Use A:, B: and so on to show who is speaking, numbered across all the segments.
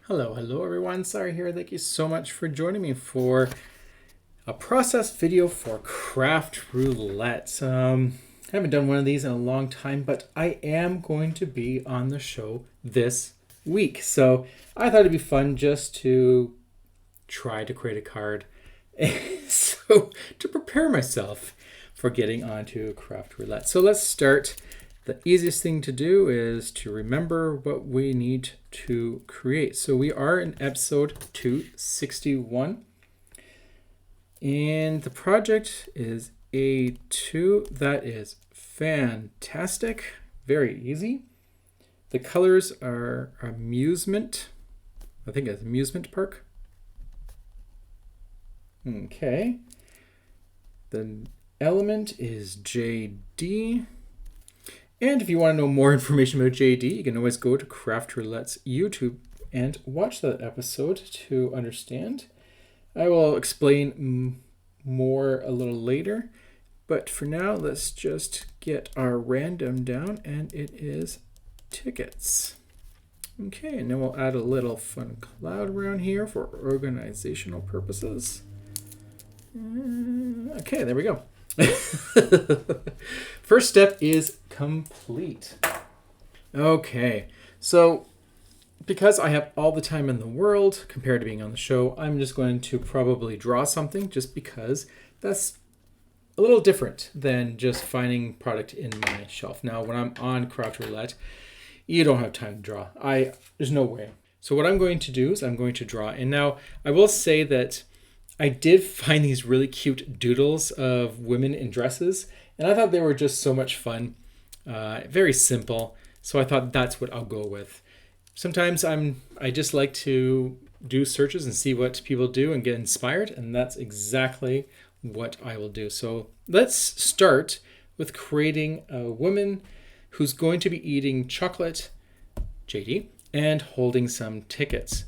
A: Hello everyone. Sorry here. Thank you so much for joining me for a process video for Craft Roulette. I haven't done one of these in a long time, but I am going to be on the show this week. So I thought it'd be fun just to try to create a card. So to prepare myself for getting onto Craft Roulette. So let's start. The easiest thing to do is to remember what we need to create. So we are in episode 261. And the project is A2. That is fantastic. Very easy. The colors are Amusement. I think it's Amusement Park. Okay. The element is JD. And if you want to know more information about JD, you can always go to Craft Roulette's YouTube and watch that episode to understand. I will explain more a little later, but for now, let's just get our random down, and it is tickets. Okay, and then we'll add a little fun cloud around here for organizational purposes. Okay, there we go. First step is complete. Okay, so because I have all the time in the world compared to being on the show, I'm just going to probably draw something just because that's a little different than just finding product in my shelf. Now, when I'm on Craft Roulette, you don't have time to draw. There's no way. So what I'm going to do is I'm going to draw. And now I will say that I did find these really cute doodles of women in dresses, and I thought they were just so much fun. Very simple, so I thought that's what I'll go with. Sometimes I just like to do searches and see what people do and get inspired, and that's exactly what I will do. So let's start with creating a woman who's going to be eating chocolate, JD, and holding some tickets.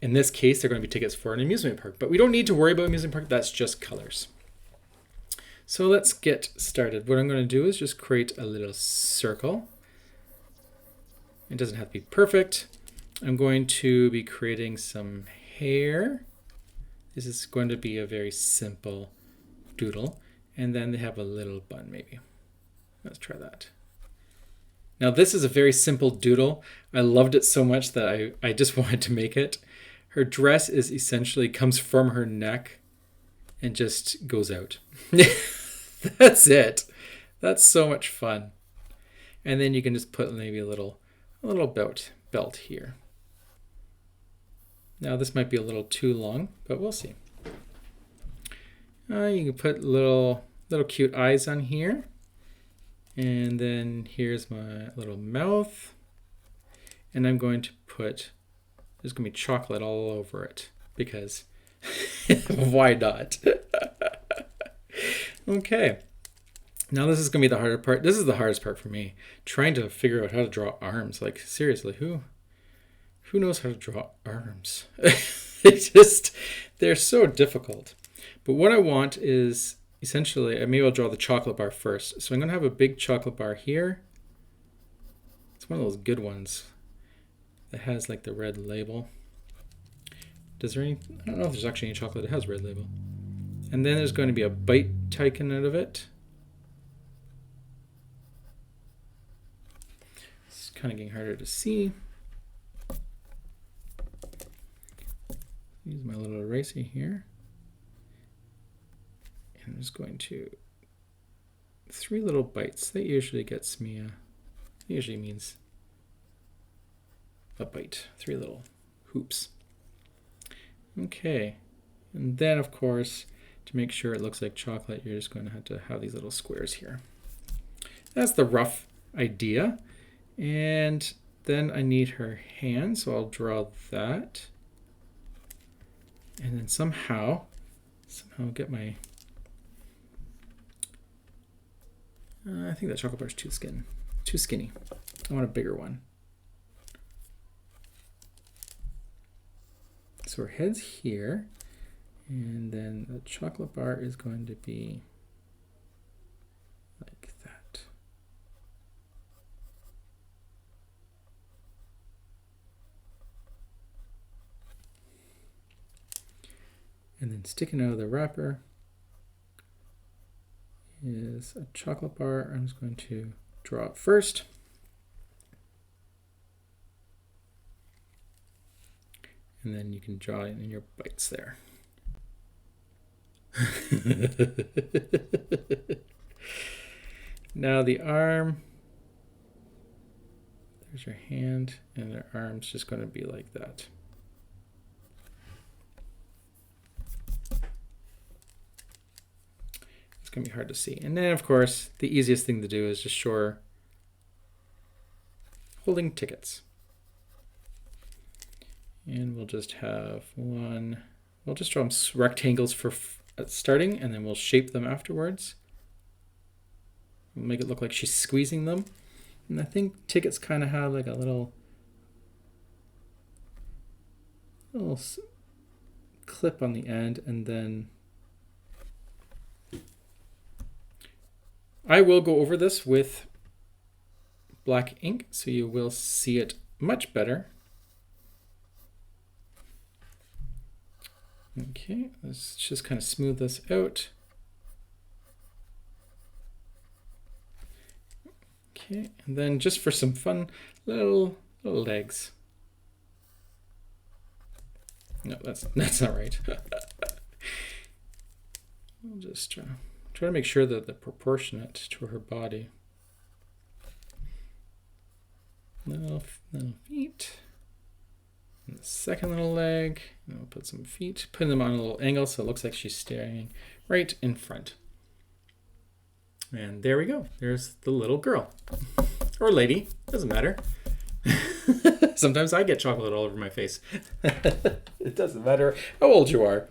A: In this case, they're going to be tickets for an amusement park, but we don't need to worry about amusement park. That's just colors. So let's get started. What I'm going to do is just create a little circle. It doesn't have to be perfect. I'm going to be creating some hair. This is going to be a very simple doodle. And then they have a little bun maybe. Let's try that. Now this is a very simple doodle. I loved it so much that I just wanted to make it. Her dress is essentially comes from her neck and just goes out. That's it. That's so much fun. And then you can just put maybe a little belt here. Now this might be a little too long, but we'll see. You can put little cute eyes on here. And then here's my little mouth. And I'm going to put, there's going to be chocolate all over it because why not? Okay. Now this is going to be the harder part. This is the hardest part for me. Trying to figure out how to draw arms. Like seriously, who knows how to draw arms? They're so difficult. But what I want is essentially, maybe I'll draw the chocolate bar first. So I'm going to have a big chocolate bar here. It's one of those good ones that has like the red label. I don't know if there's actually any chocolate that has red label. And then there's going to be a bite taken out of it. It's kind of getting harder to see. Use my little eraser here. And I'm just going to 3 little bites. That usually gets me usually means a bite. 3 little hoops. Okay. And then of course, to make sure it looks like chocolate, you're just going to have these little squares here. That's the rough idea. And then I need her hand, so I'll draw that. And then somehow get my I think that chocolate bar is too skinny. I want a bigger one. So her head's here, and then the chocolate bar is going to be like that. And then sticking out of the wrapper is a chocolate bar. I'm just going to draw it first. And then you can draw it in your bites there. Now the arm. There's your hand, and their arm's just going to be like that. It's going to be hard to see. And then, of course, the easiest thing to do is just show her holding tickets. And we'll just have one. We'll just draw some rectangles for starting, and then we'll shape them afterwards. We'll make it look like she's squeezing them. And I think tickets kind of have like a little clip on the end, and then I will go over this with black ink so you will see it much better. Okay, let's just kind of smooth this out. Okay, and then just for some fun, little legs. No, that's not right. We'll just try to make sure that they're proportionate to her body. Little feet. And the second little leg. And we'll put some feet, put them on a little angle so it looks like she's staring right in front. And there we go. There's the little girl. Or lady. Doesn't matter. Sometimes I get chocolate all over my face. It doesn't matter how old you are.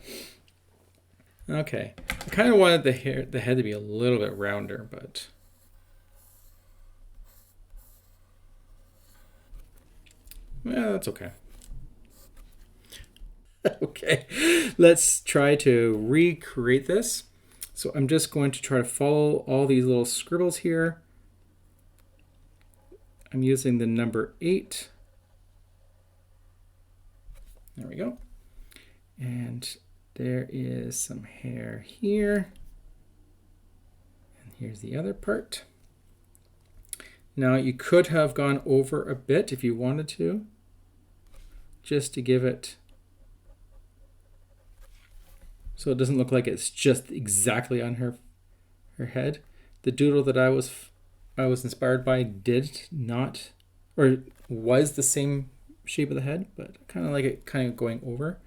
A: Okay. I kind of wanted the head to be a little bit rounder, but yeah, that's okay. Okay. Let's try to recreate this. So I'm just going to try to follow all these little scribbles here. I'm using the number 8. There we go. And there is some hair here. And here's the other part. Now you could have gone over a bit if you wanted to, just to give it so it doesn't look like it's just exactly on her head. The doodle that I was inspired by did not, or was the same shape of the head, but I kind of like it kind of going over.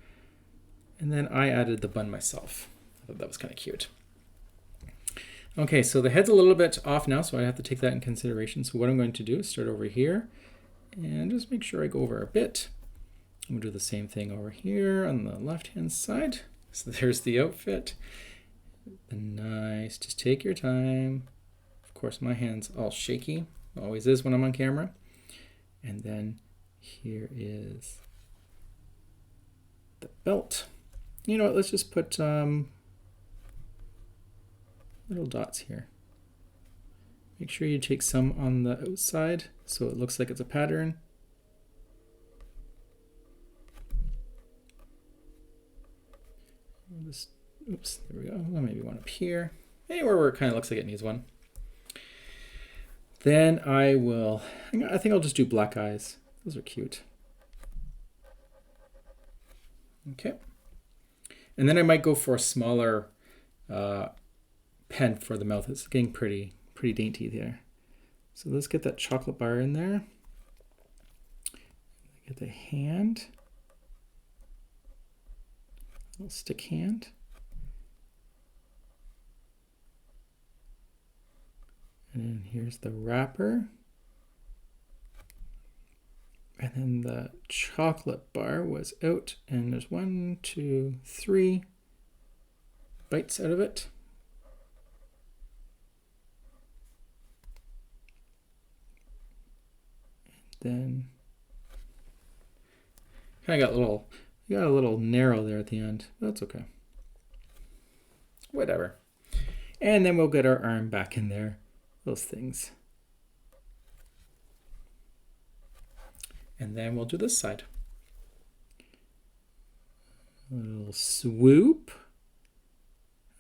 A: And then I added the bun myself. I thought that was kind of cute. Okay, so the head's a little bit off now, so I have to take that in consideration. So what I'm going to do is start over here and just make sure I go over a bit. I'm going to do the same thing over here on the left-hand side. So there's the outfit. Nice. Just take your time. Of course, my hand's all shaky. Always is when I'm on camera. And then here is the belt. You know what? Let's just put little dots here. Make sure you take some on the outside so it looks like it's a pattern. Just, oops, there we go. Well, maybe one up here. Anywhere where it kind of looks like it needs one. Then I think I'll just do black eyes. Those are cute. Okay. And then I might go for a smaller pen for the mouth. It's getting pretty dainty there. So let's get that chocolate bar in there. Get the hand. Little stick hand. And then here's the wrapper. And then the chocolate bar was out, and there's 1, 2, 3 bites out of it. And then kind of got a little narrow there at the end. That's okay. Whatever. And then we'll get our arm back in there. Those things. And then we'll do this side. A little swoop.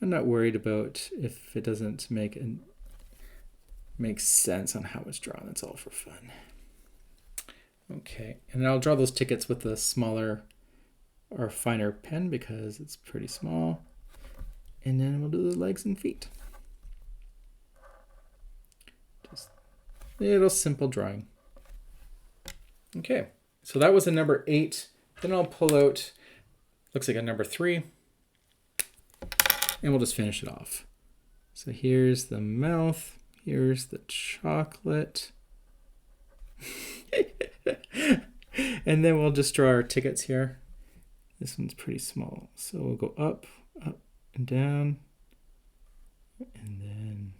A: I'm not worried about if it doesn't make sense on how it's drawn. It's all for fun. Okay, and I'll draw those tickets with the smaller or finer pen because it's pretty small. And then we'll do the legs and feet. Just a little simple drawing. Okay, so that was a number 8. Then I'll pull out, looks like a number 3. And we'll just finish it off. So here's the mouth. Here's the chocolate. And then we'll just draw our tickets here. This one's pretty small. So we'll go up, up, and down. And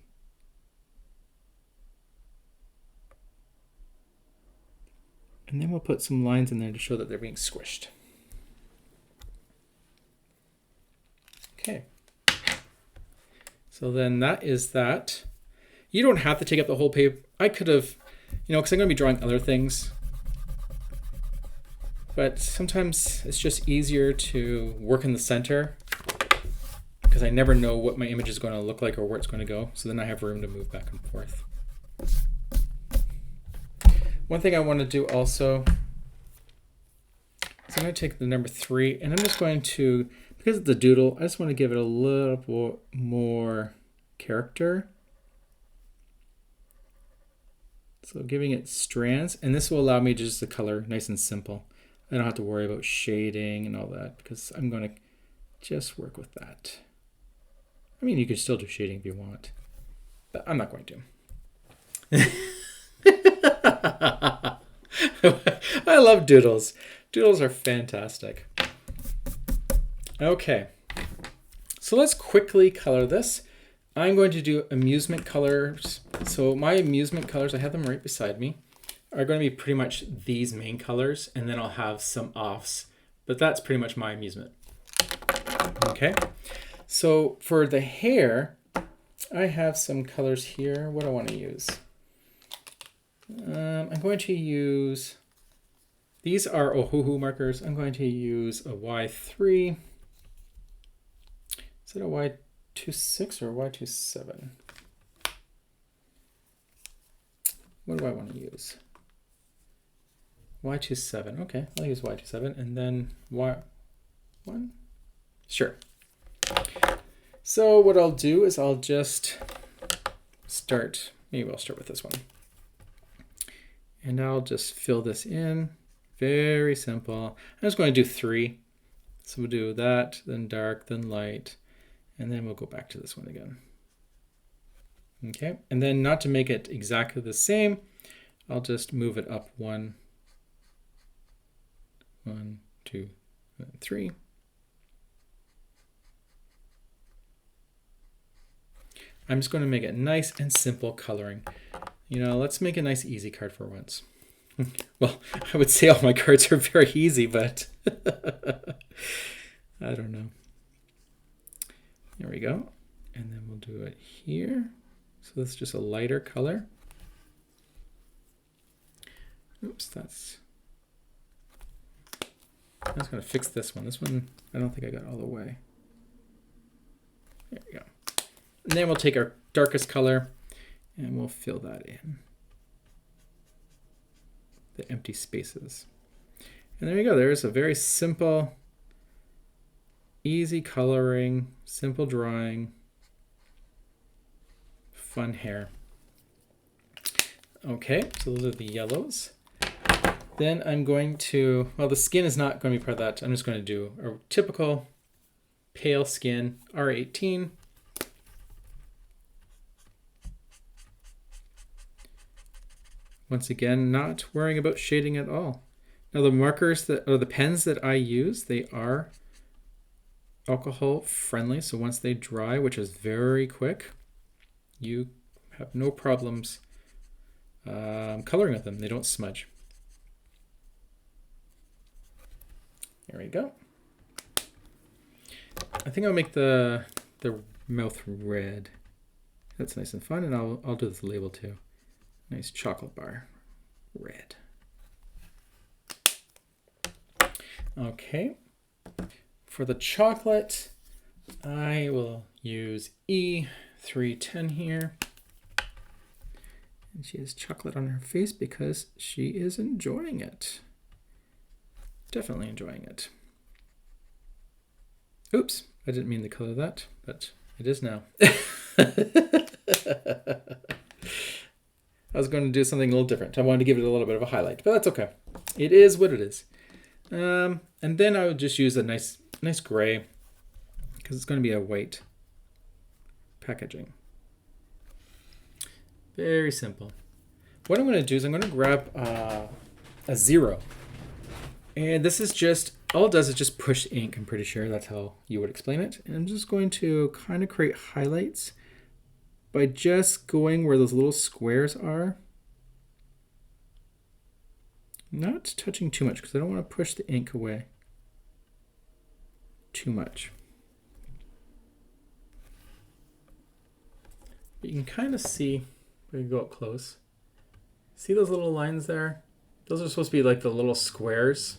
A: then we'll put some lines in there to show that they're being squished. Okay. So then that is that. You don't have to take up the whole paper. I could have, because I'm going to be drawing other things. But sometimes it's just easier to work in the center because I never know what my image is going to look like or where it's going to go. So then I have room to move back and forth. One thing I want to do also is I'm going to take the number 3 and I'm just going to, because it's the doodle, I just want to give it a little more character. So giving it strands, and this will allow me just to color nice and simple. I don't have to worry about shading and all that because I'm going to just work with that. I mean, you can still do shading if you want, but I'm not going to. I love doodles. Doodles are fantastic. Okay, so let's quickly color this. I'm going to do amusement colors. So my amusement colors, I have them right beside me, are going to be pretty much these main colors, and then I'll have some offs, but that's pretty much my amusement. Okay, so for the hair, I have some colors here. What do I want to use? I'm going to use, these are Ohuhu markers. I'm going to use a Y3. Is it a Y26 or a Y27? What do I want to use? Y27. Okay, I'll use Y27 and then Y1. Sure. So what I'll do is I'll just start, maybe I'll start with this one. And I'll just fill this in. Very simple. I'm just going to do 3. So we'll do that, then dark, then light, and then we'll go back to this one again. Okay, and then not to make it exactly the same, I'll just move it up 1, 2, 3. I'm just going to make it nice and simple coloring. Let's make a nice easy card for once. Well, I would say all my cards are very easy, but I don't know. There we go. And then we'll do it here. So that's just a lighter color. Oops, I was going to fix this one. This one, I don't think I got all the way. There we go. And then we'll take our darkest color and we'll fill that in. The empty spaces. And there you go. There's a very simple, easy coloring, simple drawing, fun hair. Okay, so those are the yellows. Then I'm going to, well, the skin is not going to be part of that. I'm just going to do a typical pale skin, R18. Once again, not worrying about shading at all. Now the markers or the pens that I use, they are alcohol friendly. So once they dry, which is very quick, you have no problems coloring with them. They don't smudge. There we go. I think I'll make the mouth red. That's nice and fun, and I'll do this label too. Nice chocolate bar, red. Okay. for the chocolate, I will use E310 here. And she has chocolate on her face because she is enjoying it. Definitely enjoying it. Oops, I didn't mean to color that, but it is now. I was going to do something a little different. I wanted to give it a little bit of a highlight, but that's okay. It is what it is. And then I would just use a nice gray because it's going to be a white packaging. Very simple. What I'm going to do is I'm going to grab a 0. And this is just, all it does is just push ink. I'm pretty sure that's how you would explain it. And I'm just going to kind of create highlights by just going where those little squares are. Not touching too much because I don't want to push the ink away too much. But you can kind of see, we can go up close. See those little lines there? Those are supposed to be like the little squares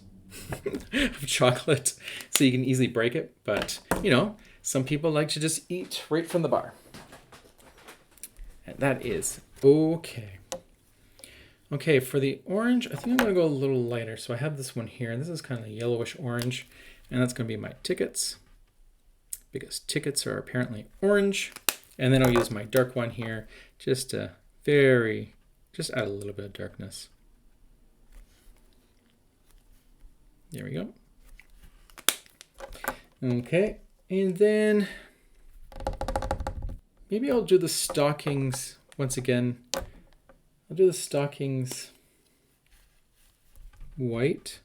A: of chocolate, so you can easily break it. But, you know, some people like to just eat right from the bar. And that is okay. Okay, for the orange, I think I'm going to go a little lighter. So I have this one here, and this is kind of a yellowish orange, and that's going to be my tickets, because tickets are apparently orange. And then I'll use my dark one here just to just add a little bit of darkness. There we go. Okay, and then maybe I'll do the stockings once again. I'll do the stockings white.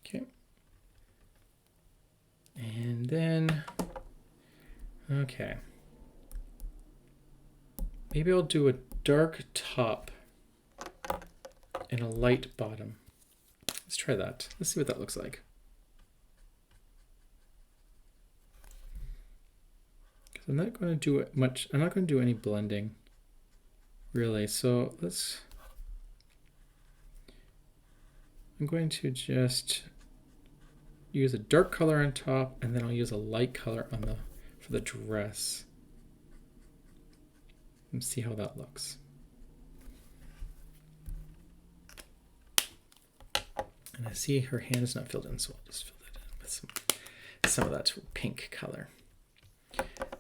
A: Okay. And then, okay. Maybe I'll do a dark top and a light bottom. Let's try that. Let's see what that looks like. I'm not going to do it much. I'm not going to do any blending, really. So I'm going to just use a dark color on top, and then I'll use a light color on for the dress. And see how that looks. And I see her hand is not filled in, so I'll just fill that in with some of that pink color.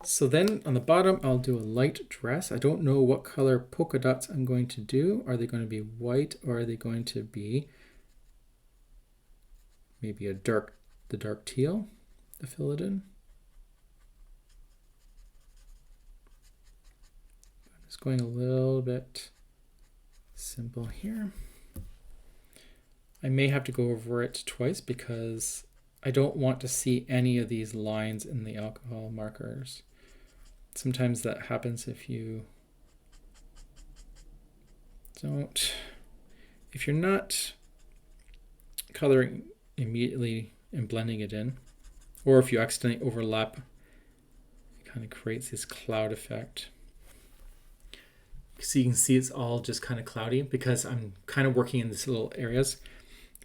A: So then on the bottom, I'll do a light dress. I don't know what color polka dots I'm going to do. Are they going to be white, or are they going to be maybe the dark teal to fill it in? I'm just going a little bit simple here. I may have to go over it twice because I don't want to see any of these lines in the alcohol markers. Sometimes that happens if you're not coloring immediately and blending it in, or if you accidentally overlap, it kind of creates this cloud effect. So you can see it's all just kind of cloudy because I'm kind of working in these little areas.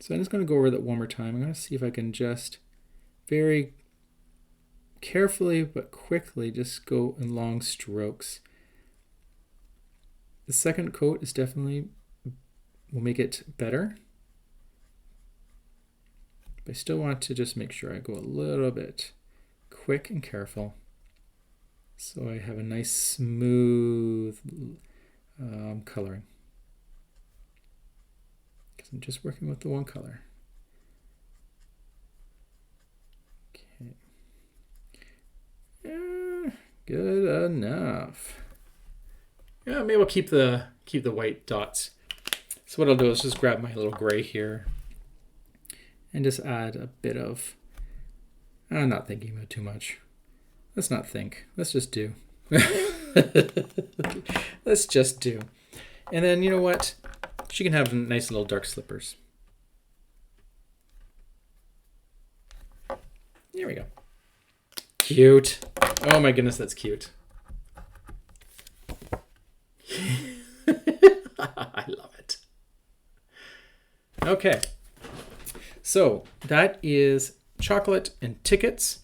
A: So I'm just going to go over that one more time. I'm going to see if I can just very carefully but quickly just go in long strokes. The second coat is definitely will make it better. But I still want to just make sure I go a little bit quick and careful so I have a nice smooth coloring. Because I'm just working with the one color. Okay. Good enough. Yeah, maybe we'll keep the white dots. So what I'll do is just grab my little gray here and just add a bit of, I'm not thinking about too much. Let's not think. Let's just do. Let's just do. And then, you know what? She can have nice little dark slippers. There we go. Cute. Oh my goodness, that's cute. I Okay, so that is chocolate and tickets,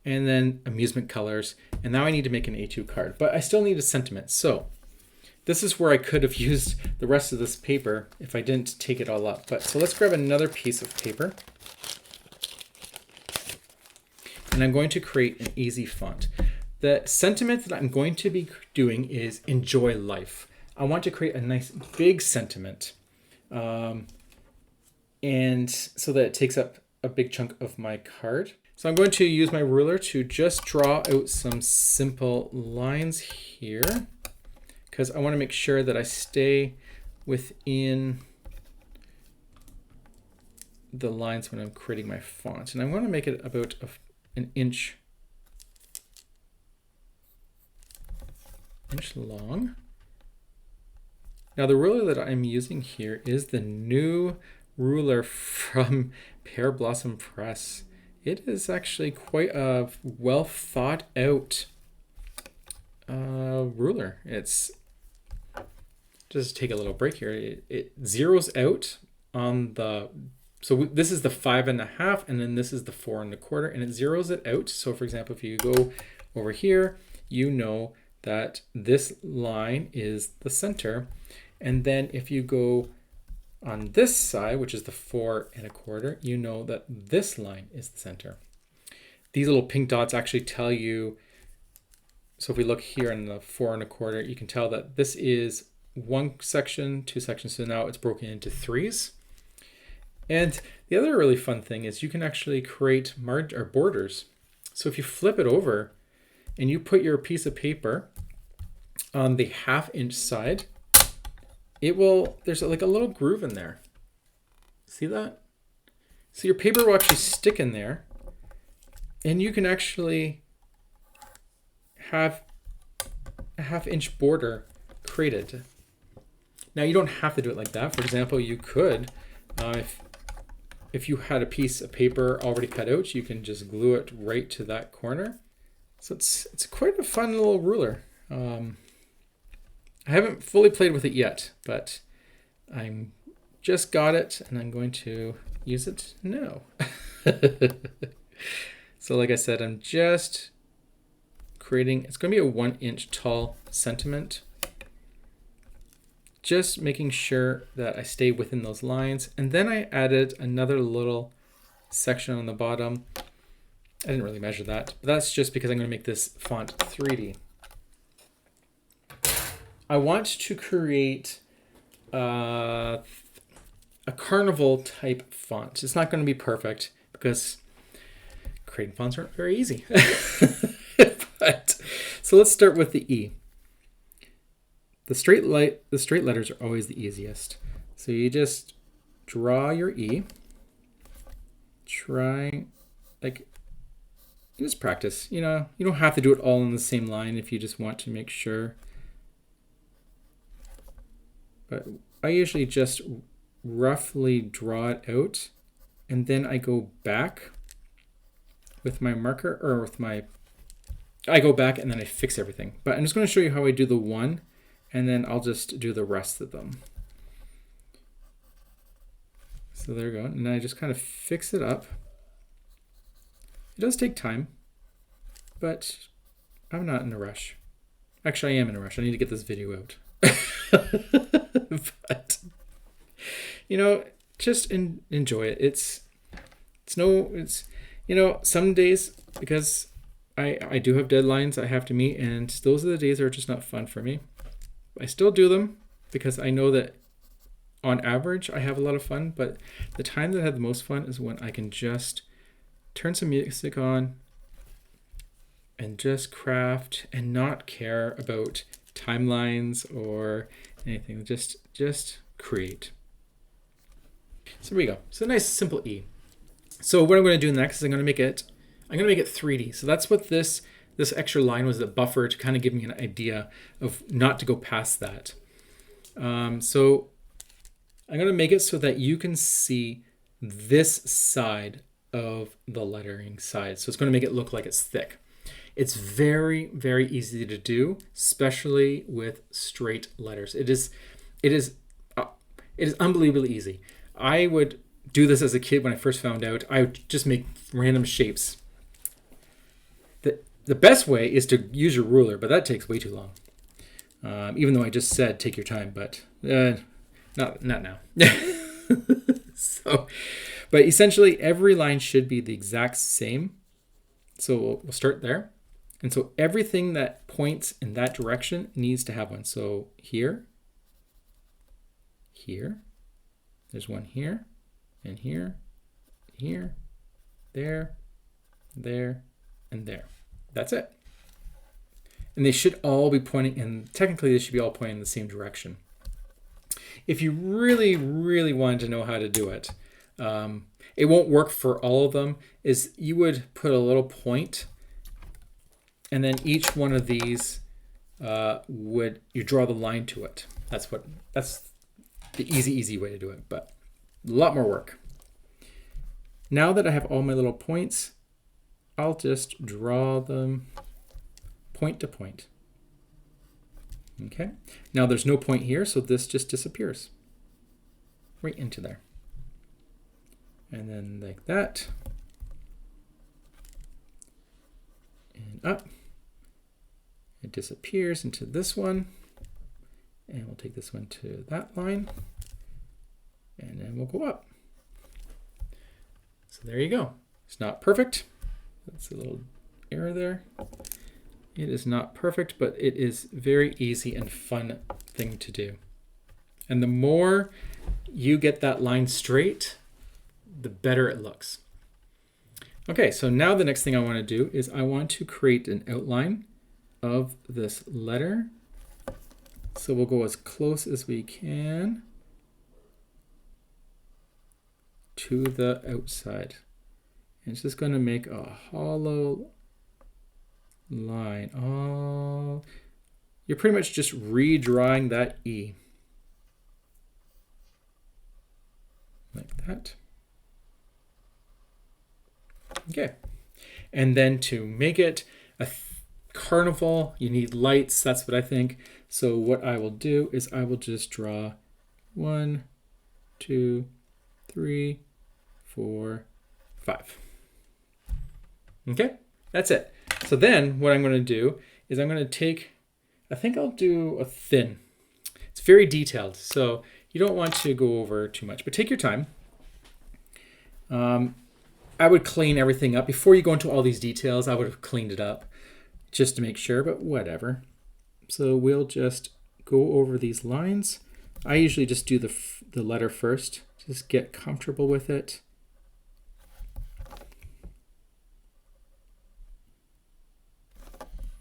A: and then amusement colors. And now I need to make an A2 card, but I still need a sentiment. So this is where I could have used the rest of this paper if I didn't take it all up. But so let's grab another piece of paper. And I'm going to create an easy font. The sentiment that I'm going to be doing is enjoy life. I want to create a nice big sentiment. And so that it takes up a big chunk of my card. So I'm going to use my ruler to just draw out some simple lines here, because I want to make sure that I stay within the lines when I'm creating my font. And I want to make it about an inch long. Now the ruler that I'm using here is the new ruler from Pear Blossom Press. It is actually quite a well thought out ruler. It's just take a little break here. It zeroes out on the, so this is the 5.5, and then this is the 4 1/4, and it zeroes it out. So for example, if you go over here, you know that this line is the center. And then if you go on this side, which is the 4 1/4, you know that this line is the center. These little pink dots actually tell you, so if we look here in the 4 1/4, you can tell that this is one section, two sections, so now it's broken into 3s. And the other really fun thing is you can actually create borders. So if you flip it over and you put your piece of paper on the 1/2 inch side, it will, there's like a little groove in there. See that? So your paper will actually stick in there, and you can actually have a 1/2 inch border created. Now you don't have to do it like that. For example, you could, if you had a piece of paper already cut out, you can just glue it right to that corner. So it's quite a fun little ruler. I haven't fully played with it yet, but I'm just got it and I'm going to use it now. So like I said, I'm just creating, it's going to be a 1 inch tall sentiment. Just making sure that I stay within those lines. And then I added another little section on the bottom. I didn't really measure that, but that's just because I'm going to make this font 3D. I want to create a carnival type font. It's not going to be perfect because creating fonts aren't very easy. But, so let's start with the E. The straight letters are always the easiest. So you just draw your E. Try, like, just practice. You know, you don't have to do it all in the same line if you just want to make sure. But I usually just roughly draw it out, and then I go back with my marker, or with my, I go back and then I fix everything. But I'm just going to show you how I do the one, and then I'll just do the rest of them. So there we go. And I just kind of fix it up. It does take time, but I'm not in a rush. Actually, I am in a rush. I need to get this video out. But, you know, just enjoy it. It's you know, some days, because I do have deadlines I have to meet, and those are the days that are just not fun for me. I still do them because I know that on average I have a lot of fun, but the time that I have the most fun is when I can just turn some music on and just craft and not care about timelines or anything. Just create. So there we go. So a nice simple E. So what I'm going to do next is I'm going to make it 3D. So that's what this extra line was, the buffer, to kind of give me an idea of not to go past that. So I'm going to make it so that you can see this side of the lettering side. So it's going to make it look like it's thick. It's very, very easy to do, especially with straight letters. It is unbelievably easy. I would do this as a kid when I first found out. I would just make random shapes. The best way is to use your ruler, but that takes way too long. Even though I just said take your time, but not now. But essentially every line should be the exact same. So we'll start there. And so everything that points in that direction needs to have one. So here, there's one here, and here, there, and there. That's it. And they should all be pointing, and technically they should be all pointing in the same direction. If you really, really wanted to know how to do it, it won't work for all of them, is you would put a little point, and then each one of these you draw the line to it. That's the easy way to do it, but a lot more work. Now that I have all my little points, I'll just draw them point to point. Okay, now there's no point here, so this just disappears right into there. And then like that, and up. It disappears into this one, and we'll take this one to that line, and then we'll go up. So there you go. It's not perfect. That's a little error there. It is not perfect, but it is very easy and fun thing to do. And the more you get that line straight, the better it looks. Okay, so now the next thing I want to do is I want to create an outline of this letter. So we'll go as close as we can to the outside. And it's just going to make a hollow line. Oh, you're pretty much just redrawing that E. Like that. Okay. And then to make it a carnival, you need lights. That's what I think. So what I will do is I will just draw 1, 2, 3, 4, 5. Okay, that's it. So then what I'm going to do is I'm going to take, I think I'll do a thin. It's very detailed, so you don't want to go over too much, but take your time. I would clean everything up. Before you go into all these details, I would have cleaned it up just to make sure, but whatever. So we'll just go over these lines. I usually just do the letter first, just get comfortable with it.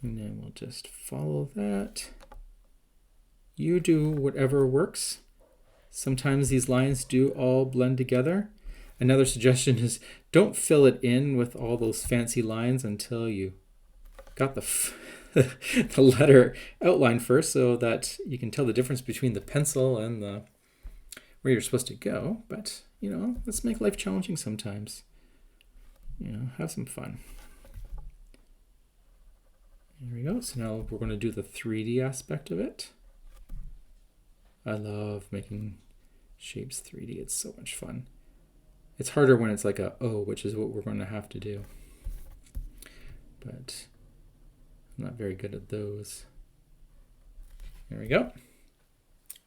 A: And then we'll just follow that. You do whatever works. Sometimes these lines do all blend together. Another suggestion is don't fill it in with all those fancy lines until you got the letter outline first, so that you can tell the difference between the pencil and where you're supposed to go. But, you know, let's make life challenging sometimes. You know, have some fun. There we go. So now we're going to do the 3D aspect of it. I love making shapes 3D. It's so much fun. It's harder when it's like a O, which is what we're going to have to do. But I'm not very good at those. There we go.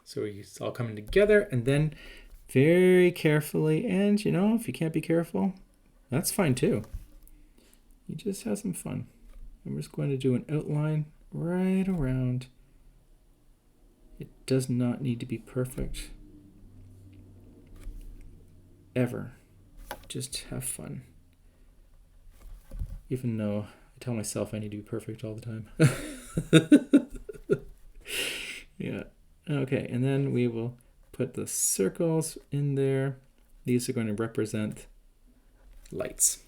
A: So it's all coming together, and then very carefully, and you know, if you can't be careful, that's fine too. You just have some fun. And we're just going to do an outline right around. It does not need to be perfect. Ever. Just have fun. Even though I tell myself I need to be perfect all the time. Yeah. Okay, and then we will put the circles in there. These are going to represent lights.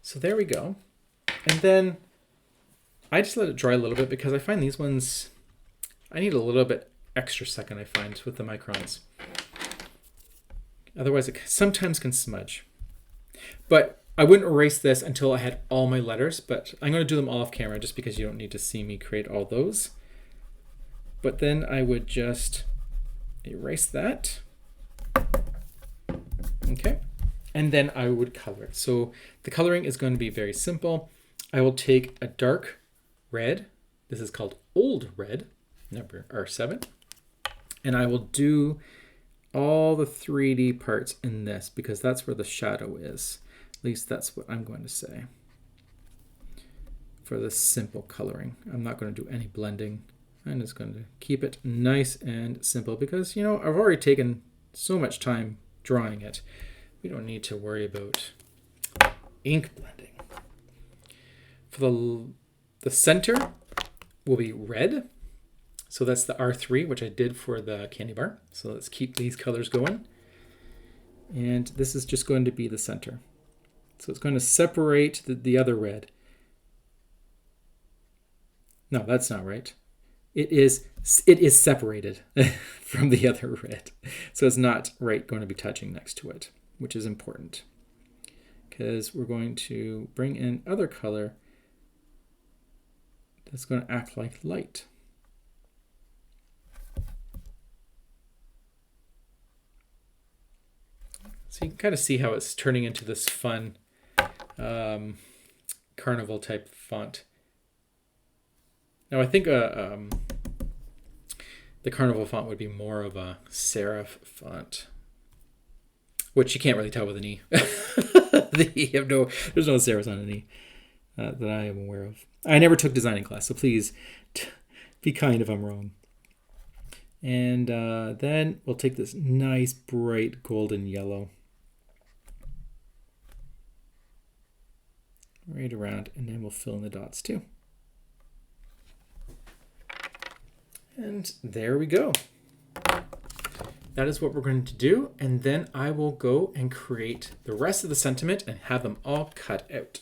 A: So there we go. And then I just let it dry a little bit because I find these ones, I need a little bit extra second, I find, with the microns. Otherwise, it sometimes can smudge. But I wouldn't erase this until I had all my letters, but I'm going to do them all off camera just because you don't need to see me create all those. But then I would just erase that. Okay. And then I would color it. So the coloring is going to be very simple. I will take a dark red. This is called Old Red, number R7. And I will do all the 3D parts in this because that's where the shadow is. At least that's what I'm going to say for the simple coloring. I'm not going to do any blending. I'm just going to keep it nice and simple because, you know, I've already taken so much time drawing it. We don't need to worry about ink blending. For the center will be red. So that's the R3, which I did for the candy bar. So let's keep these colors going. And this is just going to be the center. So it's going to separate the other red. No, that's not right. It is separated from the other red. So it's not right going to be touching next to it, which is important. Because we're going to bring in other color that's going to act like light. So you can kind of see how it's turning into this fun carnival type font. Now I think the carnival font would be more of a serif font, which you can't really tell with an E. There's no serifs on an E that I am aware of. I never took designing class, so please be kind if I'm wrong. And then we'll take this nice bright golden yellow right around, and then we'll fill in the dots too. And there we go. That is what we're going to do. And then I will go and create the rest of the sentiment and have them all cut out.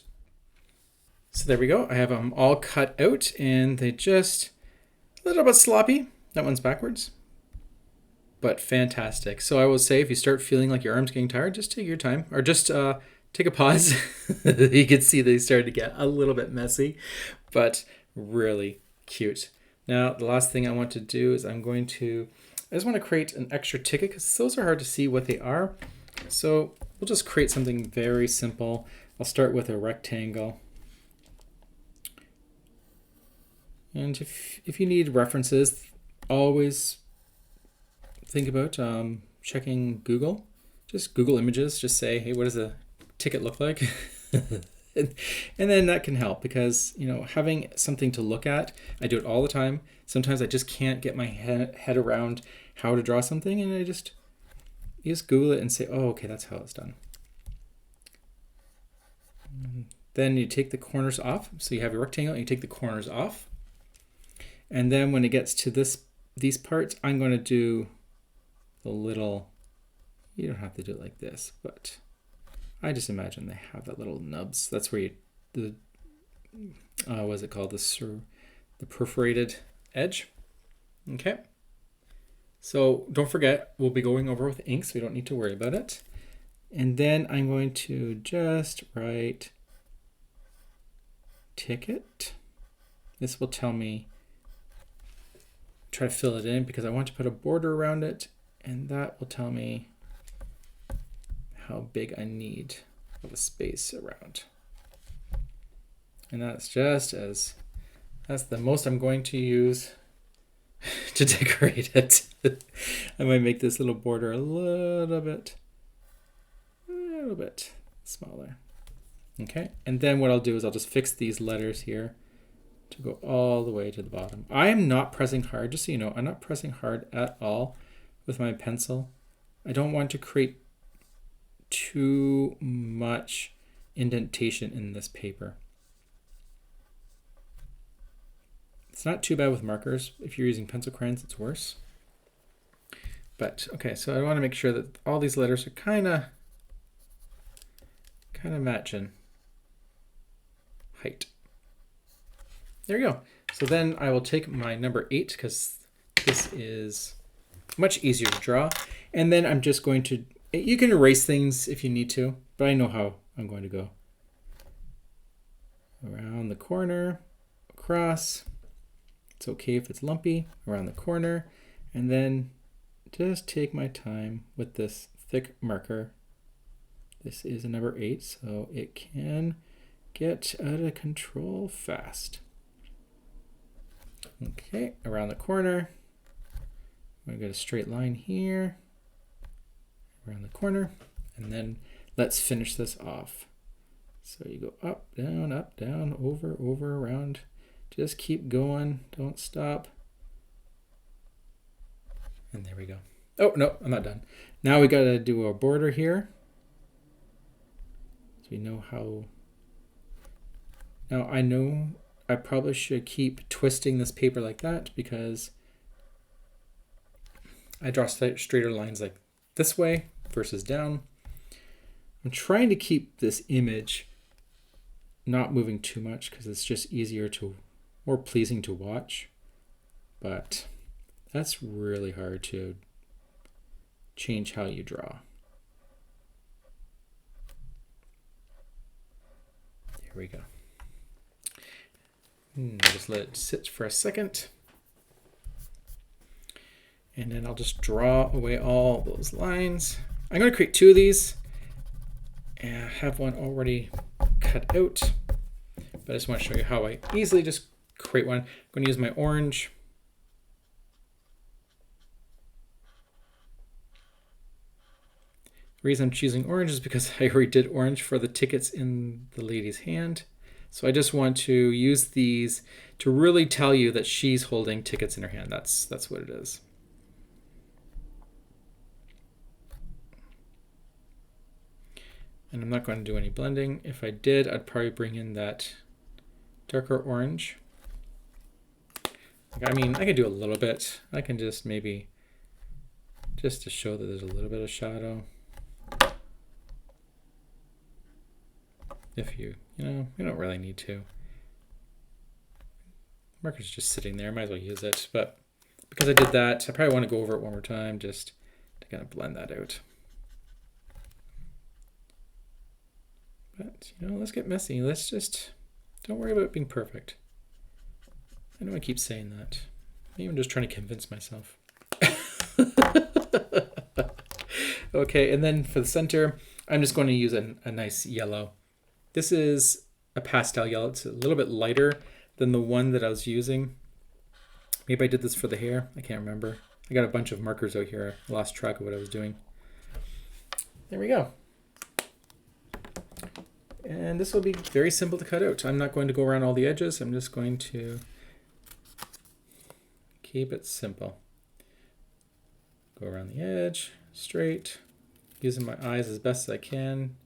A: So there we go. I have them all cut out and they just a little bit sloppy. That one's backwards, but fantastic. So I will say, if you start feeling like your arm's getting tired, just take your time, or just take a pause. You can see they started to get a little bit messy, but really cute. Now, the last thing I want to do is I just want to create an extra ticket because those are hard to see what they are. So we'll just create something very simple. I'll start with a rectangle. And if you need references, always think about checking Google. Just Google Images. Just say, hey, what does a ticket look like? And then that can help because, you know, having something to look at, I do it all the time. Sometimes I just can't get my head around how to draw something, and you just Google it and say, oh, okay, that's how it's done. Then you take the corners off. So you have your rectangle and you take the corners off. And then when it gets to these parts, I'm going to do the little, you don't have to do it like this, but I just imagine they have that little nubs. That's where what is it called? The perforated edge. Okay. So don't forget, we'll be going over with ink, so we don't need to worry about it. And then I'm going to just write ticket. This will tell me, try to fill it in because I want to put a border around it, and that will tell me how big I need of a space around. And that's the most I'm going to use to decorate it. I might make this little border a little bit smaller. Okay, and then what I'll do is I'll just fix these letters here to go all the way to the bottom. I am not pressing hard, just so you know, I'm not pressing hard at all with my pencil. I don't want to create too much indentation in this paper. It's not too bad with markers. If you're using pencil crayons, it's worse. But okay, so I want to make sure that all these letters are kind of matching height. There you go. So then I will take my number 8 because this is much easier to draw. And then I'm just going to, you can erase things if you need to, but I know how I'm going to go. Around the corner, across. It's okay if it's lumpy, around the corner. And then just take my time with this thick marker This is a number 8, so it can get out of control fast. Okay, around the corner. We're going to get a straight line here, around the corner, and then let's finish this off. So you go up, down, over, around. Just keep going, don't stop. And there we go. Oh, no, I'm not done. Now we got to do a border here. So we know how. Now I know I probably should keep twisting this paper like that because I draw straighter lines like this way versus down. I'm trying to keep this image not moving too much because it's just more pleasing to watch. But that's really hard to change how you draw. There we go. Just let it sit for a second. And then I'll just draw away all those lines. I'm going to create 2 of these. And I have one already cut out. But I just want to show you how I easily just create one. I'm going to use my orange. The reason I'm choosing orange is because I already did orange for the tickets in the lady's hand. So I just want to use these to really tell you that she's holding tickets in her hand. That's what it is. And I'm not going to do any blending. If I did, I'd probably bring in that darker orange. I mean, I could do a little bit. I can just maybe, just to show that there's a little bit of shadow. If you don't really need to. Marker's just sitting there, might as well use it. But because I did that, I probably want to go over it one more time just to kind of blend that out. But, let's get messy. Let's just, don't worry about being perfect. I know I keep saying that. Maybe I'm just trying to convince myself. Okay, and then for the center, I'm just going to use a nice yellow. This is a pastel yellow. It's a little bit lighter than the one that I was using. Maybe I did this for the hair. I can't remember. I got a bunch of markers out here. I lost track of what I was doing. There we go. And this will be very simple to cut out. I'm not going to go around all the edges. I'm just going to keep it simple. Go around the edge, straight, using my eyes as best as I can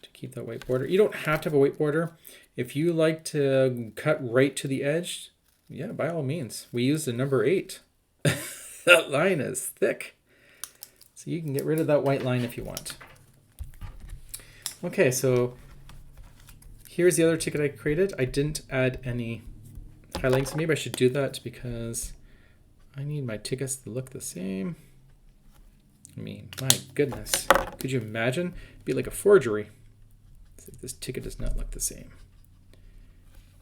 A: to keep that white border. You don't have to have a white border. If you like to cut right to the edge, yeah, by all means. We used a number 8. That line is thick. So you can get rid of that white line if you want. Okay, so here's the other ticket I created. I didn't add any highlights. Maybe I should do that because I need my tickets to look the same. I mean, my goodness. Could you imagine? It'd be like a forgery. It's like this ticket does not look the same.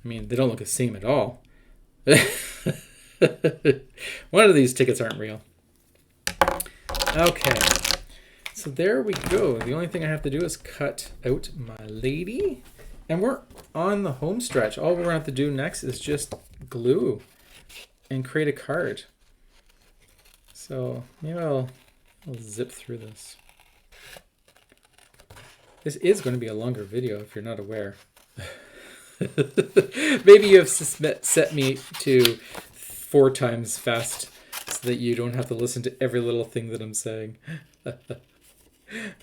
A: I mean, they don't look the same at all. One of these tickets aren't real. Okay. So there we go. The only thing I have to do is cut out my lady. And we're on the home stretch. All we're going to have to do next is just glue and create a card. So maybe I'll zip through this. This is going to be a longer video if you're not aware. Maybe you have set me to 4 times fast so that you don't have to listen to every little thing that I'm saying.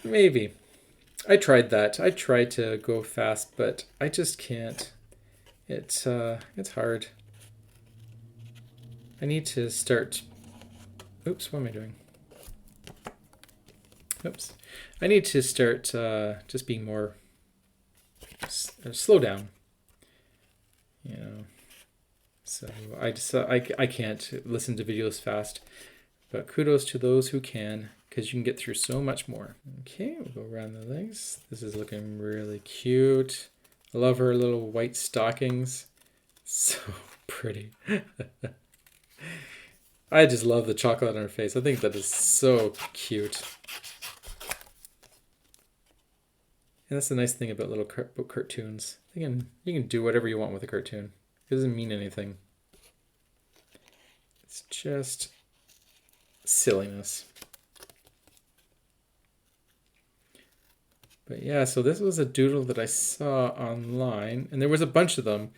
A: Maybe. I tried that. I tried to go fast, but I just can't. It's hard. I need to start. Oops, what am I doing? Oops. I need to start just being more slow down. So I can't listen to videos fast, but kudos to those who can, because you can get through so much more. Okay, we'll go around the legs. This is looking really cute. I love her little white stockings. So pretty. I just love the chocolate on her face. I think that is so cute. And that's the nice thing about little cartoons. You can do whatever you want with a cartoon. It doesn't mean anything. It's just silliness. But yeah, so this was a doodle that I saw online, and there was a bunch of them.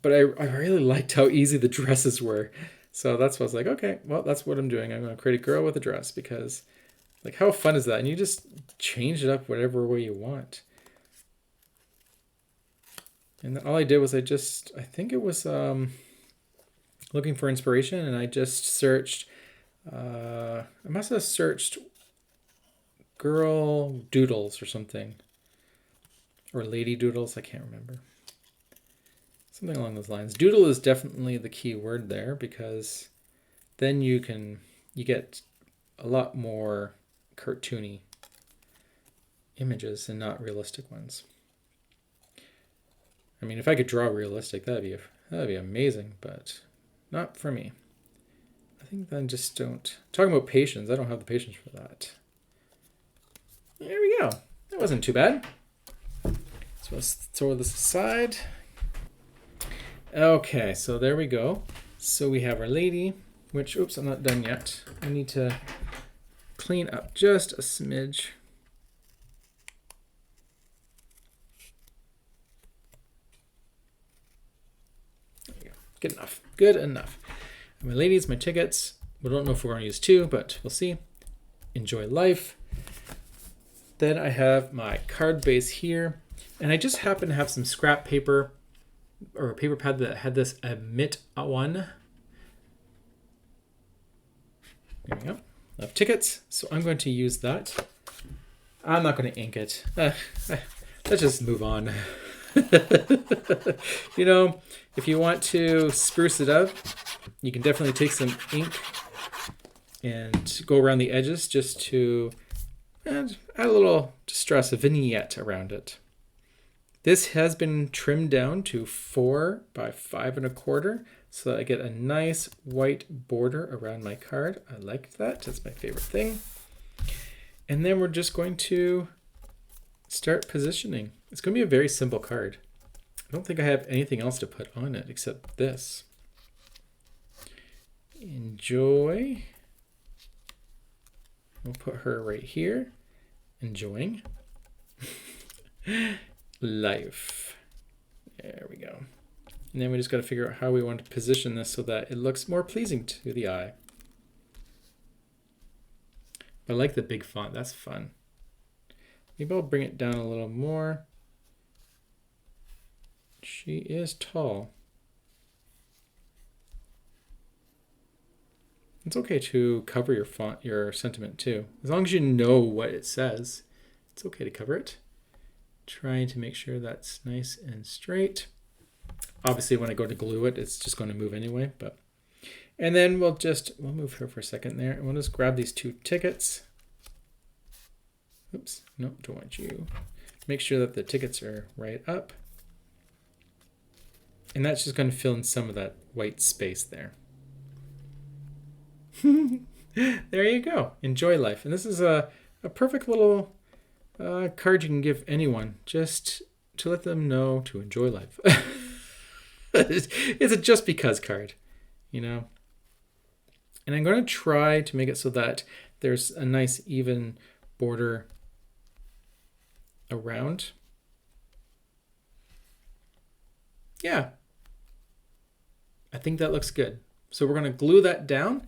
A: But I really liked how easy the dresses were. So that's why I was like, okay, well, that's what I'm doing. I'm going to create a girl with a dress because, like, how fun is that? And you just change it up whatever way you want. And then all I did was I think it was looking for inspiration, and I just searched, I must have searched girl doodles or something. Or lady doodles, I can't remember. Something along those lines. Doodle is definitely the key word there because then you get a lot more cartoony images and not realistic ones. I mean, if I could draw realistic, that'd be amazing, but not for me. I think then just don't. Talking about patience, I don't have the patience for that. There we go. That wasn't too bad. So let's throw this aside. Okay, so there we go. So we have our lady, which, oops, I'm not done yet. I need to clean up just a smidge. There you go. Good enough. Good enough. And my ladies, my tickets. We don't know if we're going to use two, but we'll see. Enjoy life. Then I have my card base here. And I just happen to have some scrap paper or a paper pad that had this Amusement one. There we go. I have tickets, so I'm going to use that. I'm not going to ink it. Let's just move on. You know, if you want to spruce it up, you can definitely take some ink and go around the edges just to add a little distress, a vignette around it. This has been trimmed down to 4 by 5 1/4, so that I get a nice white border around my card. I like that. That's my favorite thing. And then we're just going to start positioning. It's going to be a very simple card. I don't think I have anything else to put on it except this. Enjoy. We'll put her right here. Enjoying. Life. There we go. And then we just got to figure out how we want to position this so that it looks more pleasing to the eye. I like the big font. That's fun. Maybe I'll bring it down a little more. She is tall. It's okay to cover your font, your sentiment too. As long as you know what it says, it's okay to cover it. Trying to make sure that's nice and straight. Obviously, when I go to glue it, it's just going to move anyway. And then we'll move her for a second there, and we'll just grab these 2 tickets. Oops, no, don't want you. Make sure that the tickets are right up. And that's just going to fill in some of that white space there. There you go. Enjoy life. And this is a perfect little card you can give anyone just to let them know to enjoy life. It's a just because card, you know. And I'm going to try to make it so that there's a nice even border around. Yeah. I think that looks good. So we're going to glue that down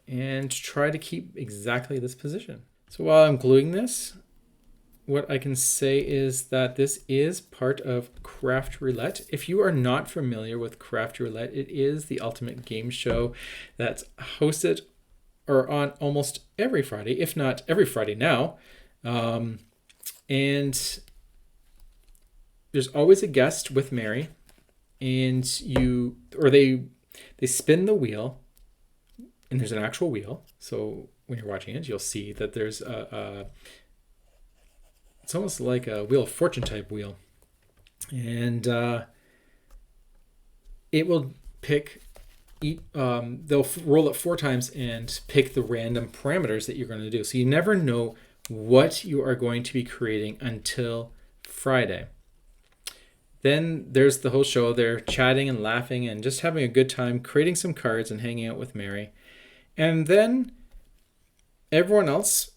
A: and try to keep exactly this position. So while I'm gluing this, what I can say is that this is part of Craft Roulette. If you are not familiar with Craft Roulette, it is the ultimate game show that's hosted or on almost every Friday, if not every Friday now. And there's always a guest with Mary, and they spin the wheel, and there's an actual wheel. So when you're watching it, you'll see that there's it's almost like a Wheel of Fortune type wheel. And it will pick, they'll roll it 4 times and pick the random parameters that you're going to do. So you never know what you are going to be creating until Friday. Then there's the whole show. They're chatting and laughing and just having a good time, creating some cards and hanging out with Mary. And then everyone else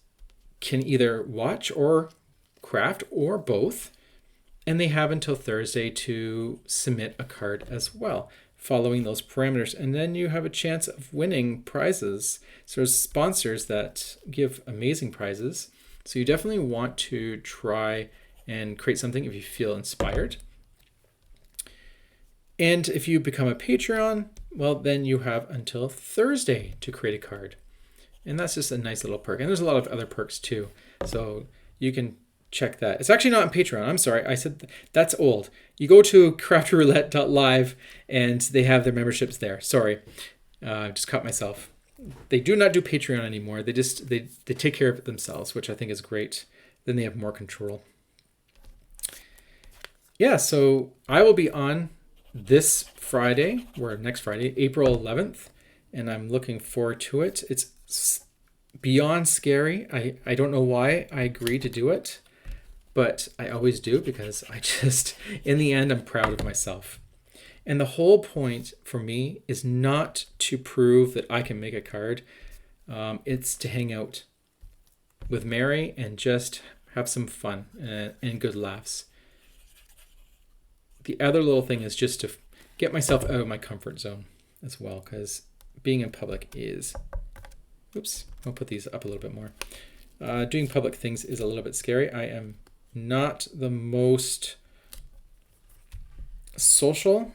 A: can either watch or craft or both. And they have until Thursday to submit a card as well, following those parameters. And then you have a chance of winning prizes. So there's sponsors that give amazing prizes. So you definitely want to try and create something if you feel inspired. And if you become a Patreon, well, then you have until Thursday to create a card. And that's just a nice little perk. And there's a lot of other perks too. So you can check that. It's actually not on Patreon. I'm sorry. I said that's old. You go to craftroulette.live and they have their memberships there. Sorry. I just caught myself. They do not do Patreon anymore. They take care of it themselves, which I think is great. Then they have more control. Yeah, so I will be on this Friday, or next Friday, April 11th, and I'm looking forward to it. It's beyond scary. I don't know why I agreed to do it, but I always do because in the end, I'm proud of myself. And the whole point for me is not to prove that I can make a card. It's to hang out with Mary and just have some fun and good laughs. The other little thing is just to get myself out of my comfort zone as well, because being in public is, I'll put these up a little bit more. Doing public things is a little bit scary. I am not the most social.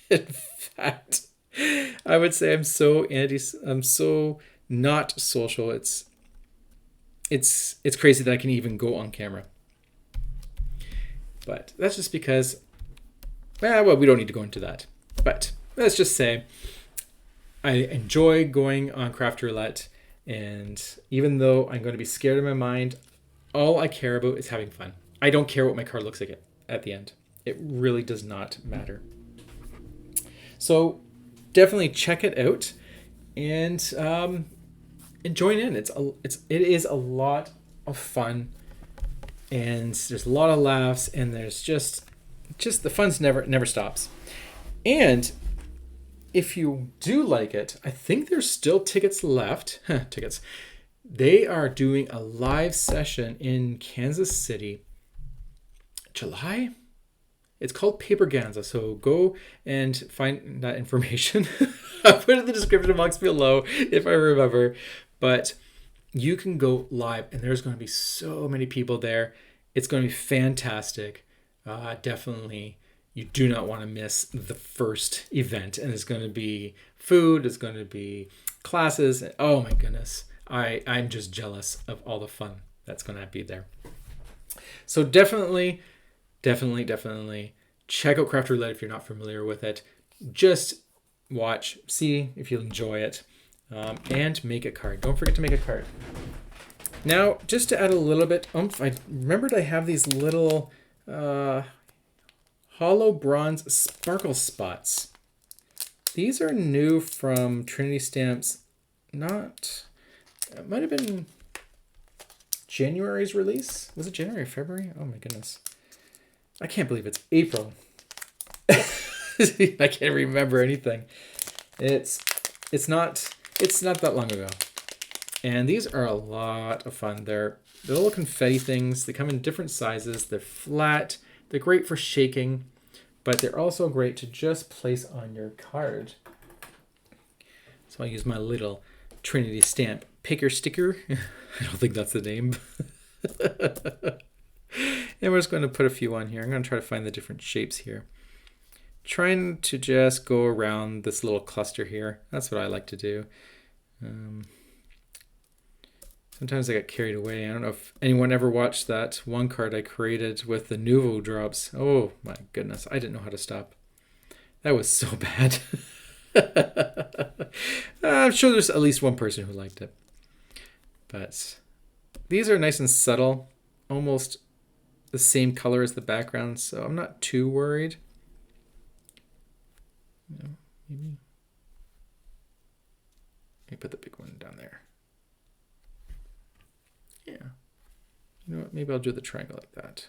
A: In fact, I would say I'm so not social. It's crazy that I can even go on camera. But that's just because, well, we don't need to go into that. But let's just say I enjoy going on Craft Roulette, and even though I'm going to be scared in my mind, all I care about is having fun. I don't care what my card looks like at the end. It really does not matter. So definitely check it out and join in. It is a lot of fun, and there's a lot of laughs, and there's just the fun's never stops. And if you do like it, I think there's still tickets left. Tickets. They are doing a live session in Kansas City, July. It's called Paperganza, so go and find that information. I'll put it in the description box below if I remember. But you can go live, and there's going to be so many people there. It's going to be fantastic. Definitely, you do not want to miss the first event. And it's going to be food. It's going to be classes. Oh my goodness. I'm just jealous of all the fun that's going to be there. So definitely check out Craft Roulette if you're not familiar with it. Just watch, see if you'll enjoy it, and make a card. Don't forget to make a card. Now, just to add a little bit oomph, I remembered I have these little hollow bronze sparkle spots. These are new from Trinity Stamps. It might have been January's release. Was it January or February? Oh my goodness. I can't believe it's April. I can't remember anything. It's not that long ago. And these are a lot of fun. They're little confetti things. They come in different sizes. They're flat. They're great for shaking, but they're also great to just place on your card. So I use my little Trinity Stamp picker sticker. I don't think that's the name. And we're just going to put a few on here. I'm going to try to find the different shapes here. Trying to just go around this little cluster here. That's what I like to do. Sometimes I get carried away. I don't know if anyone ever watched that one card I created with the Nouveau drops. Oh my goodness. I didn't know how to stop. That was so bad. I'm sure there's at least one person who liked it. But these are nice and subtle. Almost the same color as the background, so I'm not too worried. Maybe put the big one down there. Yeah. You know what? Maybe I'll do the triangle like that.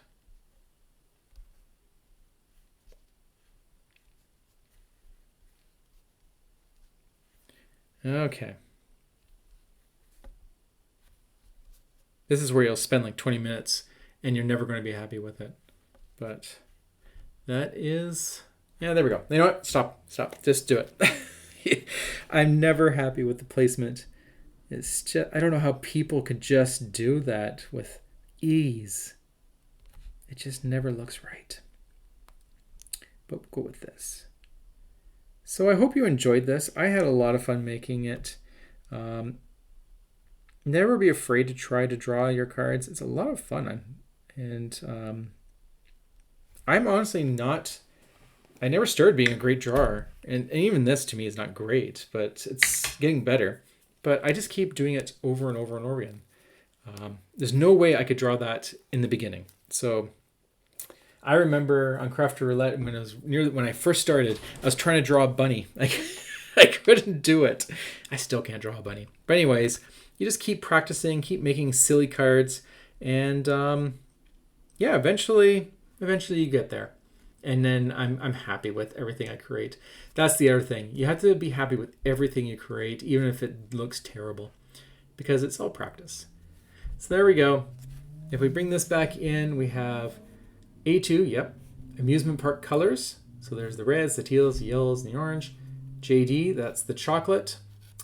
A: Okay. This is where you'll spend like 20 minutes and you're never going to be happy with it. But that is, yeah, there we go. You know what? Stop. Just do it. I'm never happy with the placement. It's just, I don't know how people could just do that with ease. It just never looks right. But we'll go with this. So I hope you enjoyed this. I had a lot of fun making it. Never be afraid to try to draw your cards. It's a lot of fun. And I'm honestly not... I never started being a great drawer. And even this to me is not great, but it's getting better. But I just keep doing it over and over and over again. There's no way I could draw that in the beginning. So I remember on Craft Roulette when I first started, I was trying to draw a bunny. I couldn't do it. I still can't draw a bunny. But anyways, you just keep practicing, keep making silly cards, and yeah, eventually you get there. And then I'm happy with everything I create. That's the other thing. You have to be happy with everything you create, even if it looks terrible, because it's all practice. So there we go. If we bring this back in, we have A2, yep, amusement park colors. So there's the reds, the teals, the yellows, and the orange. JD, that's the chocolate.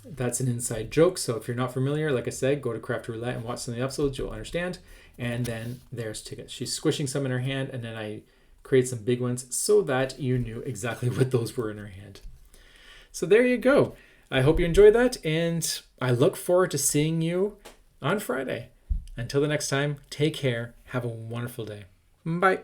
A: That's an inside joke. So if you're not familiar, like I said, go to Craft Roulette and watch some of the episodes, you'll understand. And then there's tickets. She's squishing some in her hand, and then I create some big ones so that you knew exactly what those were in her hand. So there you go. I hope you enjoyed that, and I look forward to seeing you on Friday. Until the next time, take care. Have a wonderful day. Bye.